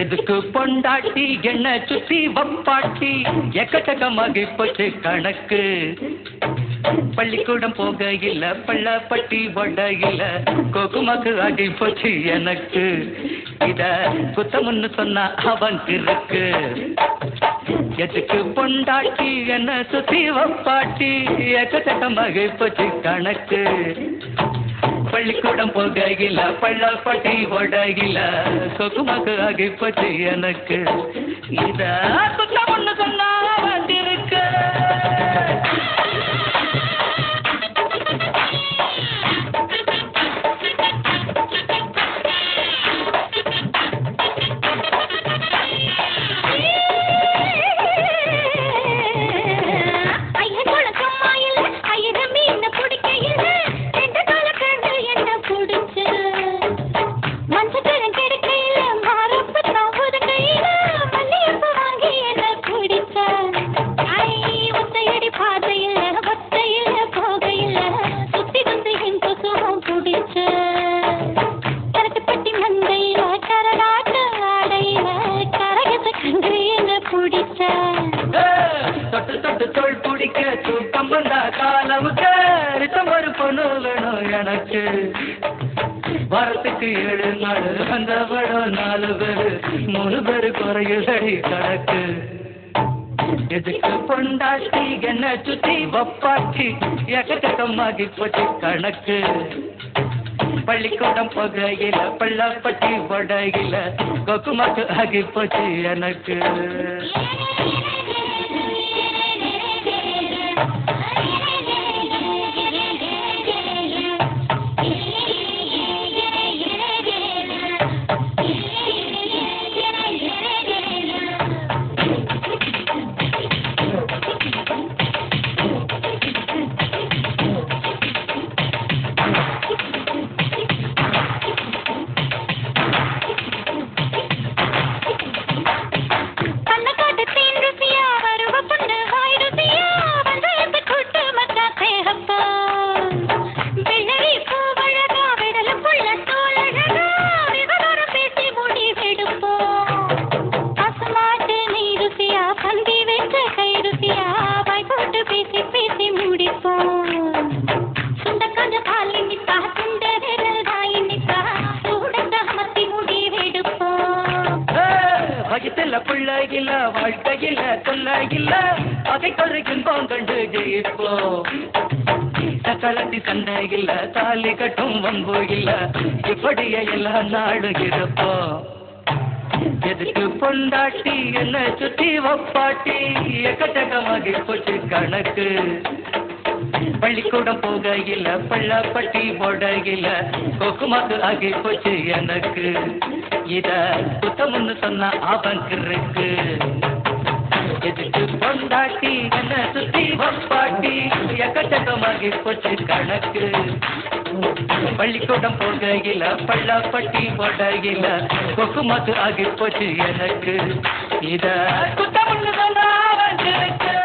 எதுக்கு பொண்டாட்டி என்ன சுத்தி வப்பாட்டி எக்கச்சக்கமாகி போச்சு கணக்கு பள்ளிக்கூடம் போக இல்ல பள்ளப்பட்டி வட இல்ல கோகுமாக்கு ஆகி போச்சு எனக்கு இத குத்தமுன்னு சொன்னா அவன் இருக்கு எதுக்கு பொண்டாட்டி என்ன சுத்தி வப்பாட்டி எக்கச்சக்கமாகி போச்சு கணக்கு பள்ளிக்கூடம் போகையில பள்ளப்பட்டி ஓடையில சொகுமாக்கு ஆகி போச்சு எனக்கு இத குத்தம் ஒண்ணு சொன்னா வந்திருக்கு தொட்டு தொட்டு தோல் பிடிக்க தூக்கம் வந்தா காலவுக்கு ஒரு பொண்ணு வேணும் எனக்கு வாரத்துக்கு 7 நாள் அந்த படம் 4 பேரு 3 பேரு குறையுதடி கணக்கு எதுக்கு பொண்டாட்டி என்ன சுத்தி வப்பாட்டி எக்கச்சக்கமாகி போச்சு கணக்கு பள்ளிக்கூடம் போகையில பள்ளப்பட்டி வடையில கோகுமாக்கு ஆகி போச்சு எனக்கு வயசுல பிள்ளை இல்ல வாழ்க்கையில தொல்லை இல்ல அதை குறைக்கும் கண்டு ஜெயிப்போம் சக்கலத்தி சண்டை இல்ல தாலி கட்டும் வம்பு இல்ல இப்படியே எல்லா நாடும் இருப்போம் எதுக்கு பொண்டாட்டி என்ன சுத்தி வப்பாட்டி எக்கச்சக்கமாகி போச்சு கணக்கு பள்ளிக்கூடம் போகையில பள்ளப்பட்டி போடையில கோகுமாக்கு ஆகி போச்சு எனக்கு இத குத்தமுன்னு சொன்னா அவன் இருக்கு எதுக்கு பொண்டாட்டி என்ன சுத்தி வப்பாட்டி எக்கச்சக்கமாகி போச்சு கணக்கு பள்ளிக்கூடம் போகையில பள்ளப்பட்டி போடையில கோகுமாக்கு ஆகி போச்சு எனக்கு இத குத்தமுன்னு சொன்னா அவன் இருக்கு